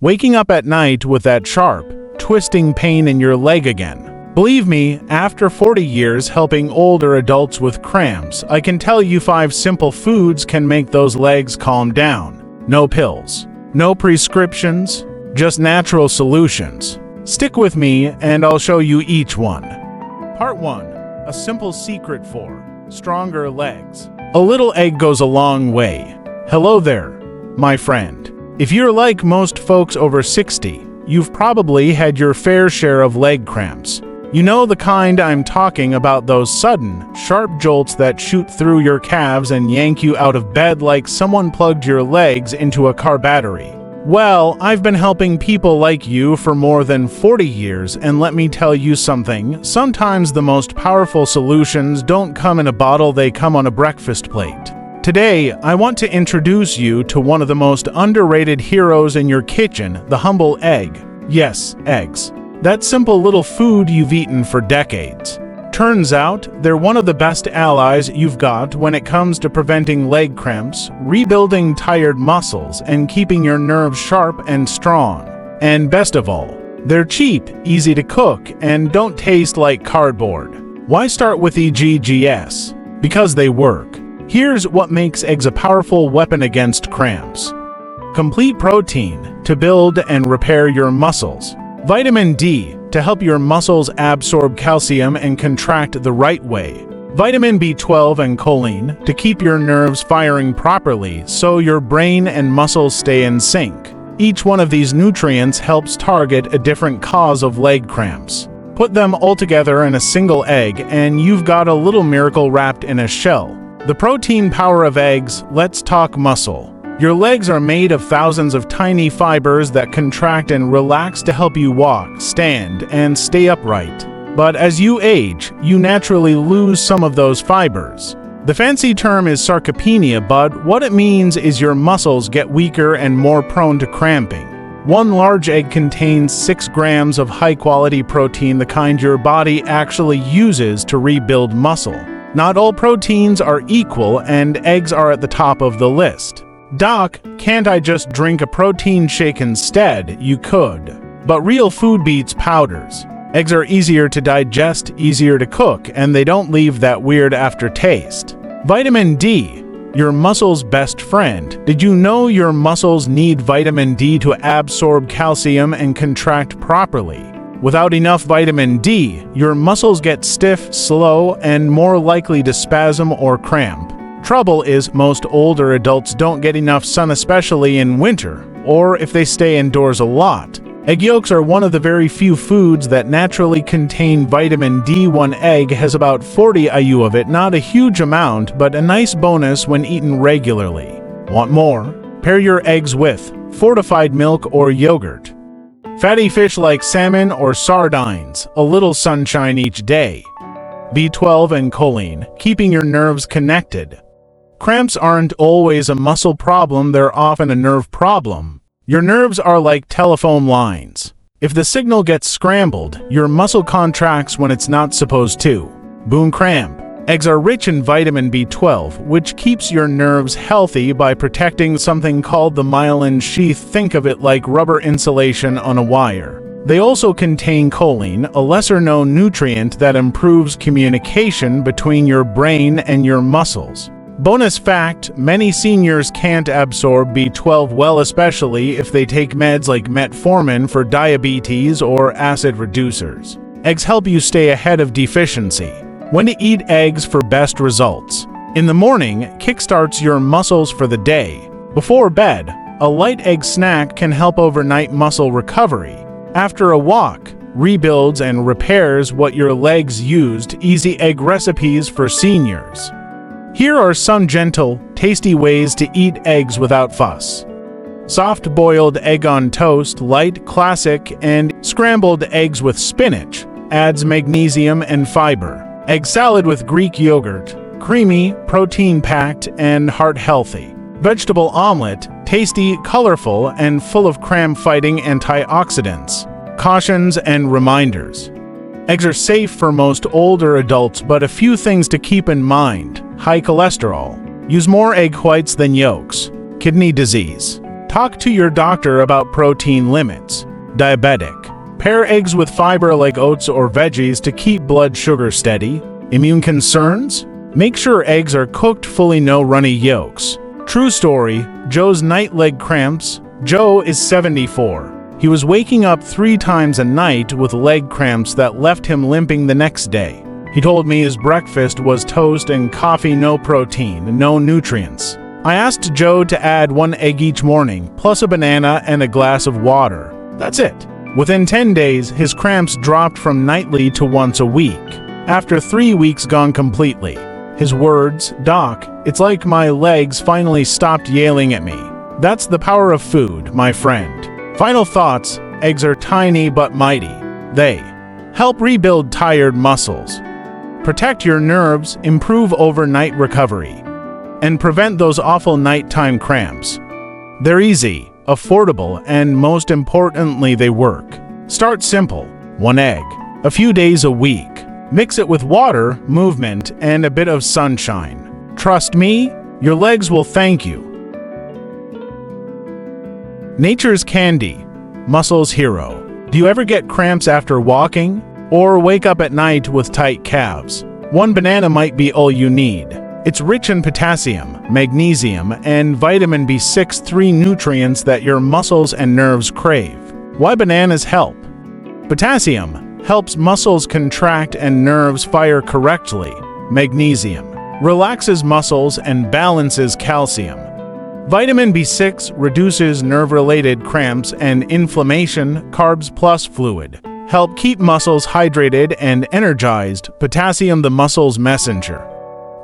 waking up at night with that sharp, twisting pain in your leg again. Believe me, after 40 years helping older adults with cramps, I can tell you 5 simple foods can make those legs calm down. No pills, no prescriptions, just natural solutions. Stick with me and I'll show you each one. Part 1. A simple secret for stronger legs. A little egg goes a long way. Hello there, my friend. If you're like most folks over 60, you've probably had your fair share of leg cramps. You know the kind I'm talking about, those sudden, sharp jolts that shoot through your calves and yank you out of bed like someone plugged your legs into a car battery. Well, I've been helping people like you for more than 40 years, and let me tell you something, sometimes the most powerful solutions don't come in a bottle, they come on a breakfast plate. Today, I want to introduce you to one of the most underrated heroes in your kitchen, the humble egg. Yes, eggs. That simple little food you've eaten for decades. Turns out, they're one of the best allies you've got when it comes to preventing leg cramps, rebuilding tired muscles, and keeping your nerves sharp and strong. And best of all, they're cheap, easy to cook, and don't taste like cardboard. Why start with EGGS? Because they work. Here's what makes eggs a powerful weapon against cramps. Complete protein to build and repair your muscles. Vitamin D to help your muscles absorb calcium and contract the right way. Vitamin B12 and choline to keep your nerves firing properly so your brain and muscles stay in sync. Each one of these nutrients helps target a different cause of leg cramps. Put them all together in a single egg and you've got a little miracle wrapped in a shell. The protein power of eggs. Let's talk muscle. Your legs are made of thousands of tiny fibers that contract and relax to help you walk, stand, and stay upright. But as you age, you naturally lose some of those fibers. The fancy term is sarcopenia, but what it means is your muscles get weaker and more prone to cramping. One large egg contains 6 grams of high-quality protein, the kind your body actually uses to rebuild muscle. Not all proteins are equal, and eggs are at the top of the list. Doc, can't I just drink a protein shake instead? You could. But real food beats powders. Eggs are easier to digest, easier to cook, and they don't leave that weird aftertaste. Vitamin D, your muscles' best friend. Did you know your muscles need vitamin D to absorb calcium and contract properly? Without enough vitamin D, your muscles get stiff, slow, and more likely to spasm or cramp. Trouble is, most older adults don't get enough sun, especially in winter, or if they stay indoors a lot. Egg yolks are one of the very few foods that naturally contain vitamin D. One egg has about 40 IU of it, not a huge amount, but a nice bonus when eaten regularly. Want more? Pair your eggs with fortified milk or yogurt. Fatty fish like salmon or sardines, a little sunshine each day. B12 and choline, keeping your nerves connected. Cramps aren't always a muscle problem, they're often a nerve problem. Your nerves are like telephone lines. If the signal gets scrambled, your muscle contracts when it's not supposed to. Boom, cramp. Eggs are rich in vitamin B12, which keeps your nerves healthy by protecting something called the myelin sheath. Think of it like rubber insulation on a wire. They also contain choline, a lesser-known nutrient that improves communication between your brain and your muscles. Bonus fact, many seniors can't absorb B12 well, especially if they take meds like metformin for diabetes or acid reducers. Eggs help you stay ahead of deficiency. When to eat eggs for best results. In the morning, kickstarts your muscles for the day. Before bed, a light egg snack can help overnight muscle recovery. After a walk, rebuilds and repairs what your legs used. Easy egg recipes for seniors. Here are some gentle, tasty ways to eat eggs without fuss. Soft boiled egg on toast, light, classic, and scrambled eggs with spinach, adds magnesium and fiber. Egg salad with Greek yogurt, creamy, protein-packed, and heart-healthy. Vegetable omelet, tasty, colorful, and full of cramp-fighting antioxidants. Cautions and reminders. Eggs are safe for most older adults, but a few things to keep in mind. High cholesterol. Use more egg whites than yolks. Kidney disease. Talk to your doctor about protein limits. Diabetic. Pair eggs with fiber like oats or veggies to keep blood sugar steady. Immune concerns? Make sure eggs are cooked fully, no runny yolks. True story, Joe's night leg cramps. Joe is 74. He was waking up 3 times a night with leg cramps that left him limping the next day. He told me his breakfast was toast and coffee, no protein, no nutrients. I asked Joe to add 1 egg each morning, plus a banana and a glass of water. That's it. Within 10 days, his cramps dropped from nightly to once a week. After 3 weeks gone completely. His words, "Doc, it's like my legs finally stopped yelling at me." That's the power of food, my friend. Final thoughts, eggs are tiny but mighty. They help rebuild tired muscles, protect your nerves, improve overnight recovery, and prevent those awful nighttime cramps. They're easy, affordable, and most importantly, they work. Start simple. 1 egg, a few days a week. Mix it with water, movement, and a bit of sunshine. Trust me, your legs will thank you. Nature's candy, muscle's hero. Do you ever get cramps after walking? Or wake up at night with tight calves? 1 banana might be all you need. It's rich in potassium, magnesium, and vitamin B6, 3 nutrients that your muscles and nerves crave. Why bananas help? Potassium helps muscles contract and nerves fire correctly. Magnesium relaxes muscles and balances calcium. Vitamin B6 reduces nerve-related cramps and inflammation. Carbs plus fluid help keep muscles hydrated and energized. Potassium, the muscle's messenger.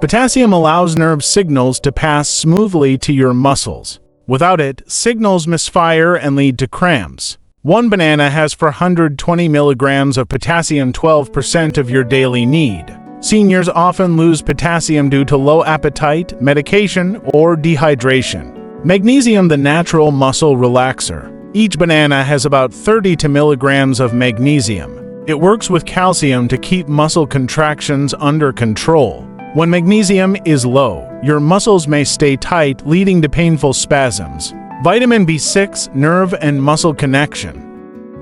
Potassium allows nerve signals to pass smoothly to your muscles. Without it, signals misfire and lead to cramps. 1 banana has 420 milligrams of potassium, 12% of your daily need. Seniors often lose potassium due to low appetite, medication, or dehydration. Magnesium, the natural muscle relaxer. Each banana has about 30 milligrams of magnesium. It works with calcium to keep muscle contractions under control. When magnesium is low, your muscles may stay tight, leading to painful spasms. Vitamin B6, nerve and muscle connection.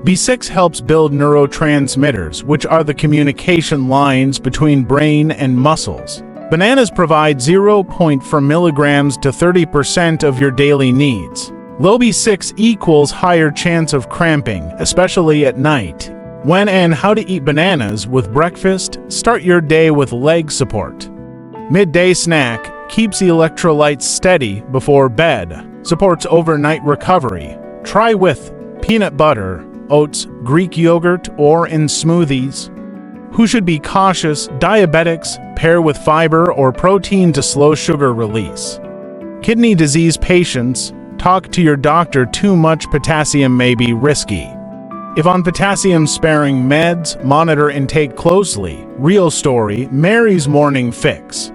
B6 helps build neurotransmitters, which are the communication lines between brain and muscles. Bananas provide 0.4 milligrams to 30% of your daily needs. Low B6 equals higher chance of cramping, especially at night. When and how to eat bananas with breakfast? Start your day with leg support. Midday snack keeps the electrolytes steady before bed. Supports overnight recovery. Try with peanut butter, oats, Greek yogurt, or in smoothies. Who should be cautious? Diabetics. Pair with fiber or protein to slow sugar release. Kidney disease patients. Talk to your doctor. Too much potassium may be risky. If on potassium-sparing meds, monitor intake closely. Real story, Mary's morning fix.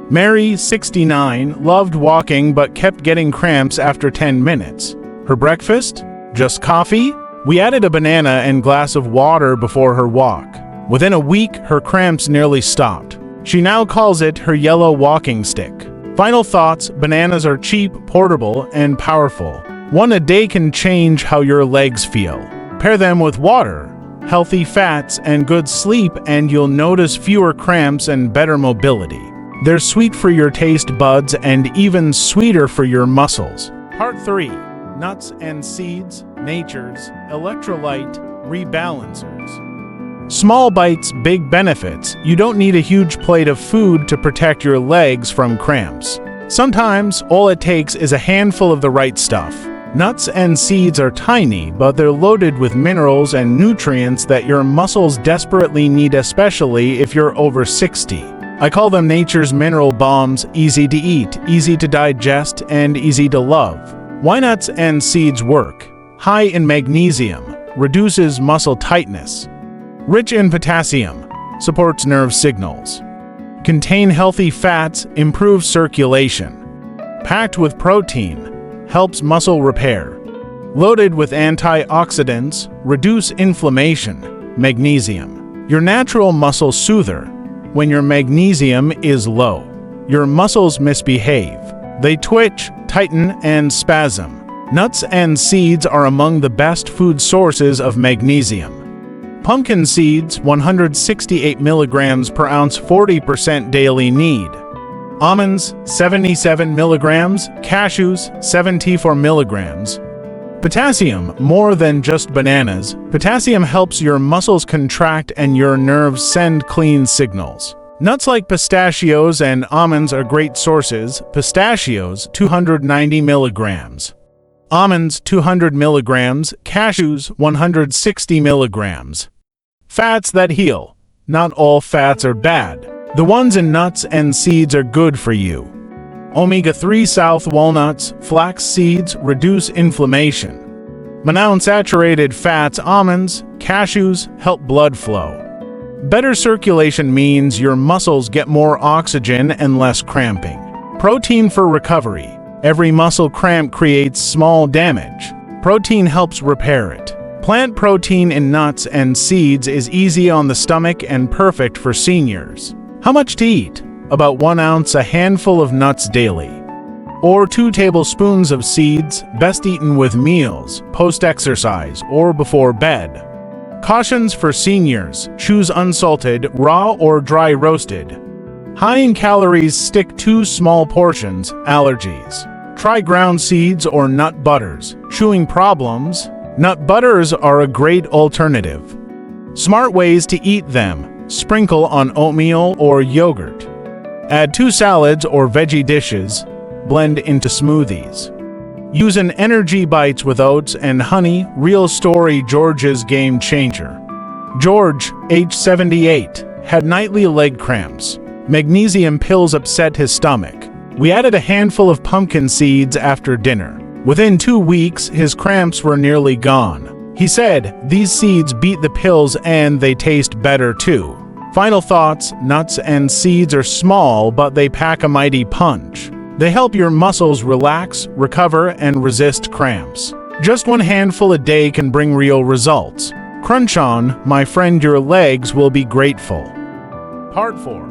Mary, 69, loved walking but kept getting cramps after 10 minutes. Her breakfast? Just coffee? We added a banana and glass of water before her walk. Within a week, her cramps nearly stopped. She now calls it her yellow walking stick. Final thoughts, bananas are cheap, portable, and powerful. 1 a day can change how your legs feel. Pair them with water, healthy fats, and good sleep, and you'll notice fewer cramps and better mobility. They're sweet for your taste buds and even sweeter for your muscles. Part 3. Nuts and seeds, nature's electrolyte rebalancers. Small bites, big benefits. You don't need a huge plate of food to protect your legs from cramps. Sometimes, all it takes is a handful of the right stuff. Nuts and seeds are tiny, but they're loaded with minerals and nutrients that your muscles desperately need, especially if you're over 60. I call them nature's mineral bombs, easy to eat, easy to digest, and easy to love. Why nuts and seeds work? High in magnesium, reduces muscle tightness. Rich in potassium, supports nerve signals. Contain healthy fats, improves circulation. Packed with protein, helps muscle repair. Loaded with antioxidants, reduce inflammation. Magnesium, your natural muscle soother. When your magnesium is low, your muscles misbehave. They twitch, tighten, and spasm. Nuts and seeds are among the best food sources of magnesium. Pumpkin seeds, 168 milligrams per ounce, 40% daily need. Almonds, 77 milligrams. Cashews, 74 milligrams. Potassium, more than just bananas. Potassium helps your muscles contract and your nerves send clean signals. Nuts like pistachios and almonds are great sources. Pistachios, 290 milligrams. Almonds, 200 milligrams. Cashews, 160 milligrams. Fats that heal. Not all fats are bad. The ones in nuts and seeds are good for you. Omega-3 South walnuts, flax seeds reduce inflammation. Monounsaturated fats, almonds, cashews help blood flow. Better circulation means your muscles get more oxygen and less cramping. Protein for recovery. Every muscle cramp creates small damage. Protein helps repair it. Plant protein in nuts and seeds is easy on the stomach and perfect for seniors. How much to eat? About 1 ounce, a handful of nuts daily. Or 2 tablespoons of seeds, best eaten with meals, post-exercise, or before bed. Cautions for seniors: choose unsalted, raw, or dry roasted. High in calories, stick to small portions. Allergies. Try ground seeds or nut butters. Chewing problems? Nut butters are a great alternative. Smart ways to eat them: sprinkle on oatmeal or yogurt. Add to salads or veggie dishes. Blend into smoothies. Use an energy bites with oats and honey. Real story: George's game changer. George, age 78, had nightly leg cramps. Magnesium pills upset his stomach. We added a handful of pumpkin seeds after dinner. Within 2 weeks, his cramps were nearly gone. He said, "These seeds beat the pills and they taste better too." Final thoughts: nuts and seeds are small, but they pack a mighty punch. They help your muscles relax, recover, and resist cramps. Just 1 handful a day can bring real results. Crunch on, my friend, your legs will be grateful. Part 4.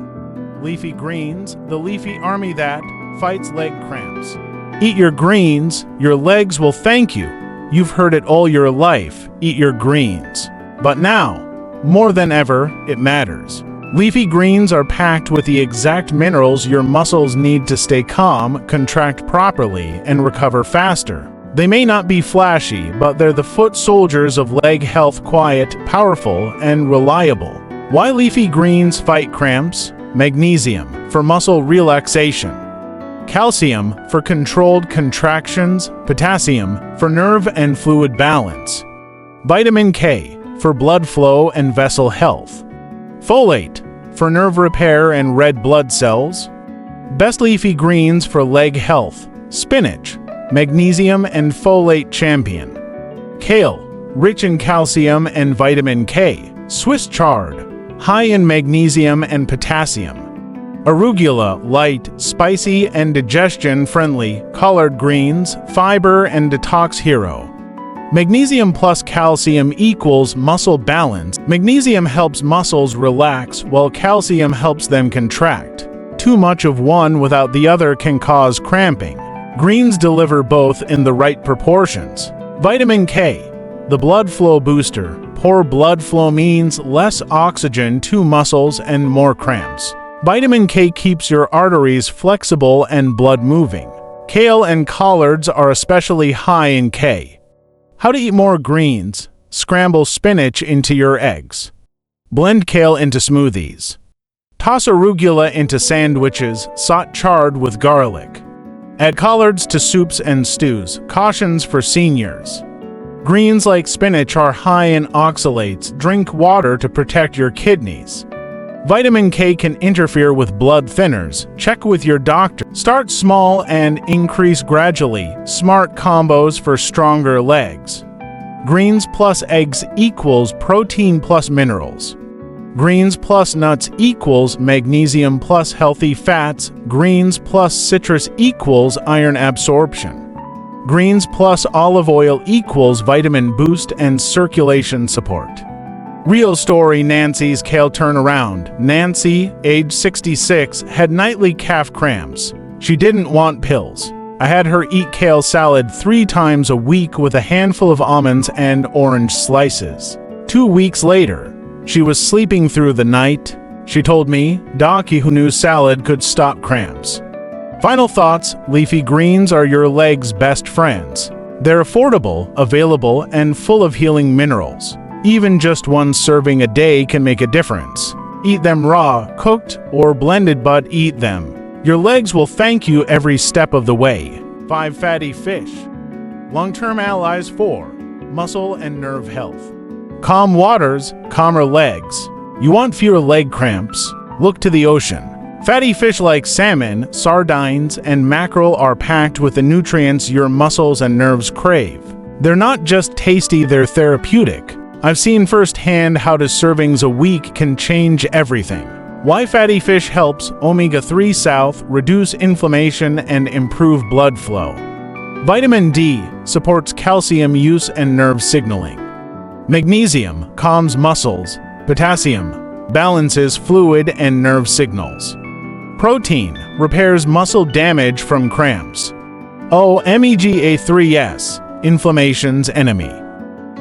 Leafy greens, the leafy army that fights leg cramps. Eat your greens, your legs will thank you. You've heard it all your life: eat your greens. But now, more than ever, it matters. Leafy greens are packed with the exact minerals your muscles need to stay calm, contract properly, and recover faster. They may not be flashy, but they're the foot soldiers of leg health: quiet, powerful, and reliable. Why leafy greens fight cramps? Magnesium, for muscle relaxation. Calcium, for controlled contractions. Potassium, for nerve and fluid balance. Vitamin K, for blood flow and vessel health. Folate, for nerve repair and red blood cells. Best leafy greens for leg health: spinach, magnesium and folate champion. Kale, rich in calcium and vitamin K. Swiss chard, high in magnesium and potassium. Arugula, light, spicy, and digestion-friendly. Collard greens, fiber and detox hero. Magnesium plus calcium equals muscle balance. Magnesium helps muscles relax, while calcium helps them contract. Too much of one without the other can cause cramping. Greens deliver both in the right proportions. Vitamin K, the blood flow booster. Poor blood flow means less oxygen to muscles and more cramps. Vitamin K keeps your arteries flexible and blood moving. Kale and collards are especially high in K. How to eat more greens: scramble spinach into your eggs. Blend kale into smoothies. Toss arugula into sandwiches, saute chard with garlic. Add collards to soups and stews. Cautions for seniors: greens like spinach are high in oxalates. Drink water to protect your kidneys. Vitamin K can interfere with blood thinners. Check with your doctor. Start small and increase gradually. Smart combos for stronger legs. Greens plus eggs equals protein plus minerals. Greens plus nuts equals magnesium plus healthy fats. Greens plus citrus equals iron absorption. Greens plus olive oil equals vitamin boost and circulation support. Real story: Nancy's kale turnaround. Nancy, age 66, had nightly calf cramps. She didn't want pills. I had her eat kale salad 3 times a week with a handful of almonds and orange slices. 2 weeks later, she was sleeping through the night. She told me, "Doc, who knew salad could stop cramps?" Final thoughts: leafy greens are your leg's best friends. They're affordable, available, and full of healing minerals. Even just one serving a day can make a difference. Eat them raw, cooked, or blended, but eat them. Your legs will thank you every step of the way. 5 fatty fish. Long-term allies for muscle and nerve health. Calm waters, calmer legs. You want fewer leg cramps? Look to the ocean. Fatty fish like salmon, sardines, and mackerel are packed with the nutrients your muscles and nerves crave. They're not just tasty, they're therapeutic. I've seen firsthand how 2 servings a week can change everything. Why fatty fish helps omega-3 South reduce inflammation and improve blood flow. Vitamin D supports calcium use and nerve signaling. Magnesium calms muscles. Potassium balances fluid and nerve signals. Protein repairs muscle damage from cramps. Omega-3s, inflammation's enemy.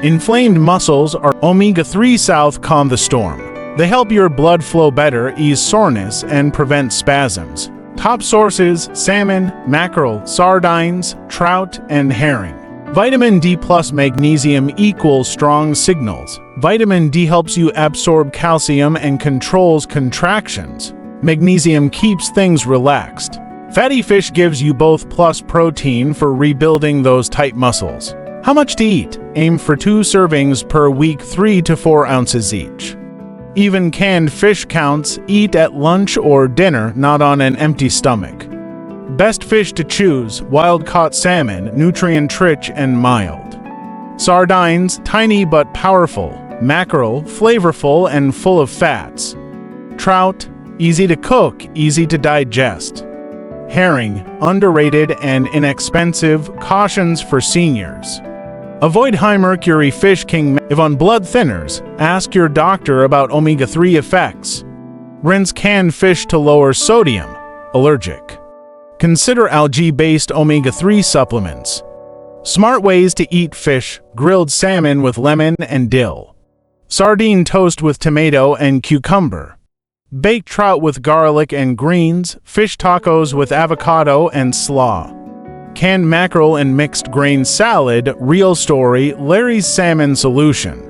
Inflamed muscles are omega-3 South calm the storm. They help your blood flow better, ease soreness, and prevent spasms. Top sources: salmon, mackerel, sardines, trout, and herring. Vitamin D plus magnesium equals strong signals. Vitamin D helps you absorb calcium and controls contractions. Magnesium keeps things relaxed. Fatty fish gives you both plus protein for rebuilding those tight muscles. How much to eat? Aim for 2 servings per week, 3 to 4 ounces each. Even canned fish counts. Eat at lunch or dinner, not on an empty stomach. Best fish to choose: wild-caught salmon, nutrient-rich and mild. Sardines, tiny but powerful. Mackerel, flavorful and full of fats. Trout, easy to cook, easy to digest. Herring, underrated and inexpensive, cautions for seniors. Avoid high-mercury fish king. If on blood thinners, ask your doctor about omega-3 effects. Rinse canned fish to lower sodium. Allergic. Consider algae-based omega-3 supplements. Smart ways to eat fish: grilled salmon with lemon and dill. Sardine toast with tomato and cucumber. Baked trout with garlic and greens. Fish tacos with avocado and slaw. Canned mackerel and mixed grain salad. Real story: Larry's salmon solution.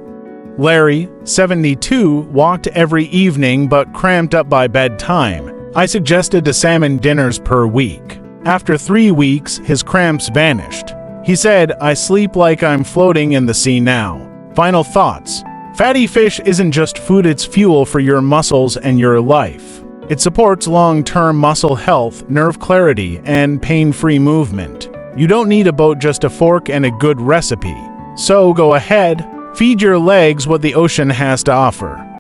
Larry, 72, walked every evening but cramped up by bedtime. I suggested 2 salmon dinners per week. After 3 weeks, his cramps vanished. He said, "I sleep like I'm floating in the sea now." Final thoughts: fatty fish isn't just food, it's fuel for your muscles and your life. It supports long-term muscle health, nerve clarity, and pain-free movement. You don't need a boat, just a fork and a good recipe. So go ahead, feed your legs what the ocean has to offer.